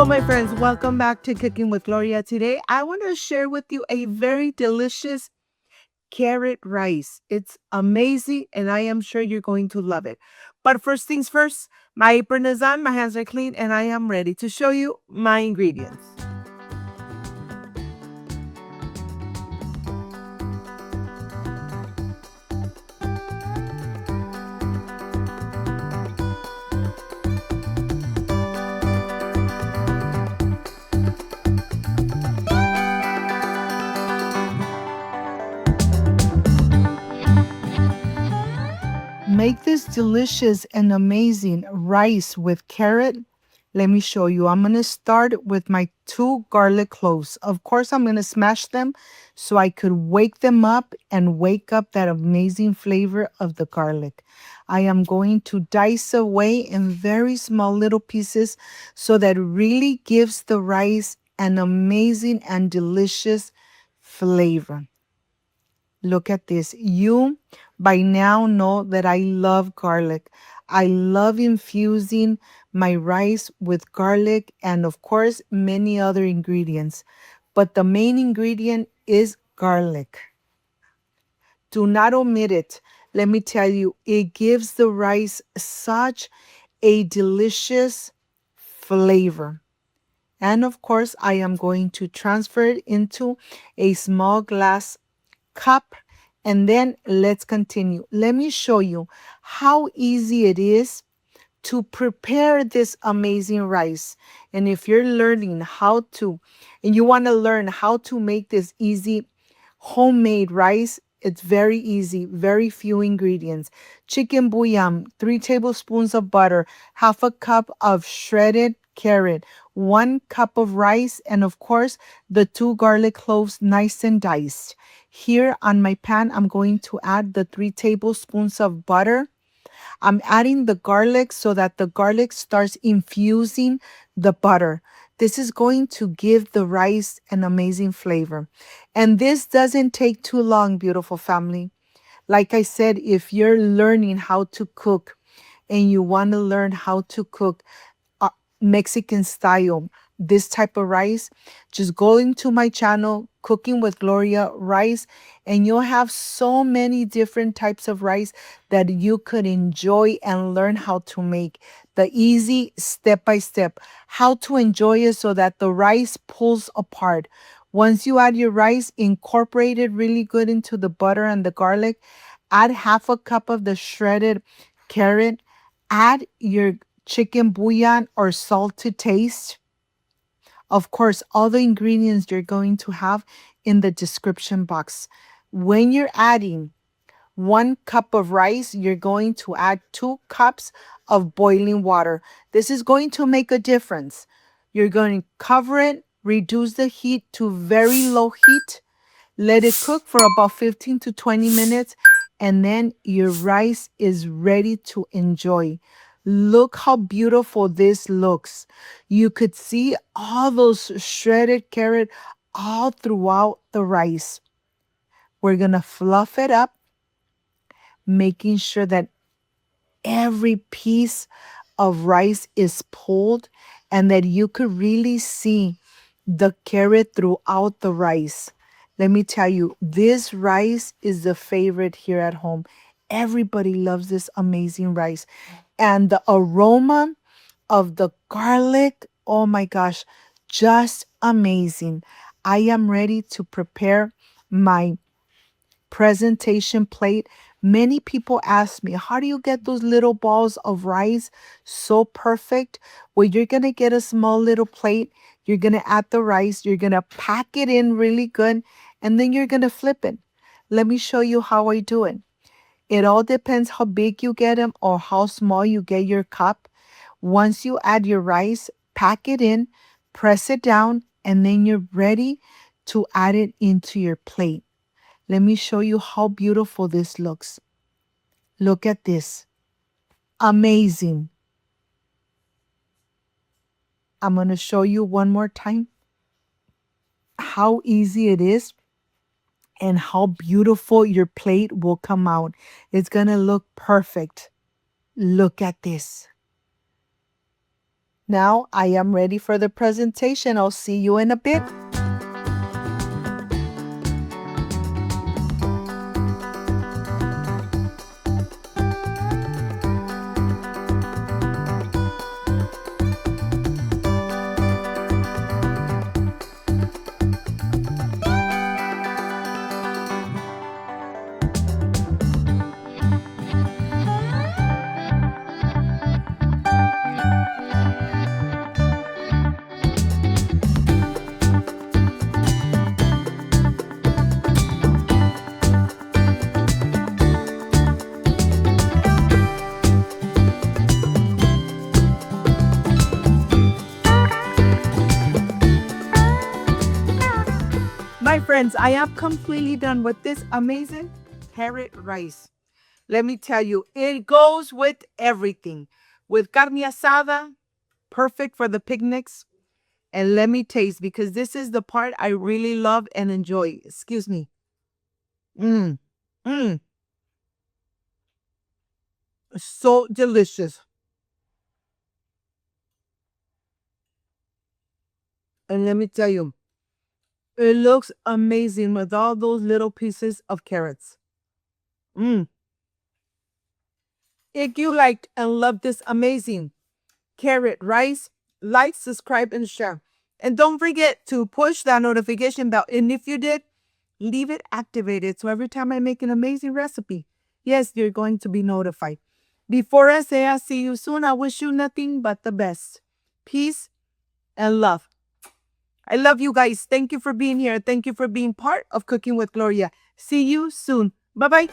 Hello, my friends. Welcome back to Cooking with Gloria. Today, I want to share with you a very delicious carrot rice. It's amazing, and I am sure you're going to love it. But first things first, my apron is on, my hands are clean, and I am ready to show you my ingredients. Make this delicious and amazing rice with carrot. Let me show you. I'm going to start with my 2 garlic cloves. Of course, I'm going to smash them so I could wake them up and wake up that amazing flavor of the garlic. I am going to dice away in very small little pieces so that it really gives the rice an amazing and delicious flavor. Look at this. You by now know that I love garlic. I love infusing my rice with garlic and, of course, many other ingredients. But the main ingredient is garlic. Do not omit it. Let me tell you, it gives the rice such a delicious flavor. And of course, I am going to transfer it into a small glass cup. And then let's continue. Let me show you how easy it is to prepare this amazing rice. And if you're learning how to, and you want to learn how to make this easy homemade rice, it's very easy, very few ingredients. Chicken bouillon, 3 tablespoons of butter, half a cup of shredded carrot, 1 cup of rice, and of course, the 2 garlic cloves nice and diced. Here on my pan, I'm going to add the 3 tablespoons of butter. I'm adding the garlic so that the garlic starts infusing the butter. This is going to give the rice an amazing flavor. And this doesn't take too long, beautiful family. Like I said, if you're learning how to cook and you want to learn how to cook Mexican style, this type of rice, just go into my channel, Cooking with Gloria Rice, and you'll have so many different types of rice that you could enjoy and learn how to make. The easy step by step, how to enjoy it so that the rice pulls apart. Once you add your rice, incorporate it really good into the butter and the garlic. Add half a cup of the shredded carrot. Add your chicken bouillon or salt to taste. Of course, all the ingredients you're going to have in the description box. When you're adding 1 cup of rice, you're going to add 2 cups of boiling water. This is going to make a difference. You're going to cover it, reduce the heat to very low heat, let it cook for about 15 to 20 minutes, and then your rice is ready to enjoy. Look how beautiful this looks. You could see all those shredded carrot all throughout the rice. We're going to fluff it up, making sure that every piece of rice is pulled and that you could really see the carrot throughout the rice. Let me tell you, this rice is the favorite here at home. Everybody loves this amazing rice. And the aroma of the garlic, oh my gosh, just amazing. I am ready to prepare my presentation plate. Many people ask me, how do you get those little balls of rice so perfect? Well, you're going to get a small little plate. You're going to add the rice. You're going to pack it in really good. And then you're going to flip it. Let me show you how I do it. It all depends how big you get them or how small you get your cup. Once you add your rice, pack it in, press it down, and then you're ready to add it into your plate. Let me show you how beautiful this looks. Look at this. Amazing. I'm going to show you one more time how easy it is and how beautiful your plate will come out. It's going to look perfect. Look at this. Now I am ready for the presentation. I'll see you in a bit. My friends, I am completely done with this amazing carrot rice. Let me tell you, it goes with everything. With carne asada, perfect for the picnics. And let me taste because this is the part I really love and enjoy. Excuse me. Mmm. Mmm. So delicious. And let me tell you, it looks amazing with all those little pieces of carrots. Mmm. If you liked and loved this amazing carrot rice, like, subscribe, and share. And don't forget to push that notification bell. And if you did, leave it activated so every time I make an amazing recipe, yes, you're going to be notified. Before I say I'll see you soon, I wish you nothing but the best. Peace and love. I love you guys. Thank you for being here. Thank you for being part of Cooking with Gloria. See you soon. Bye-bye.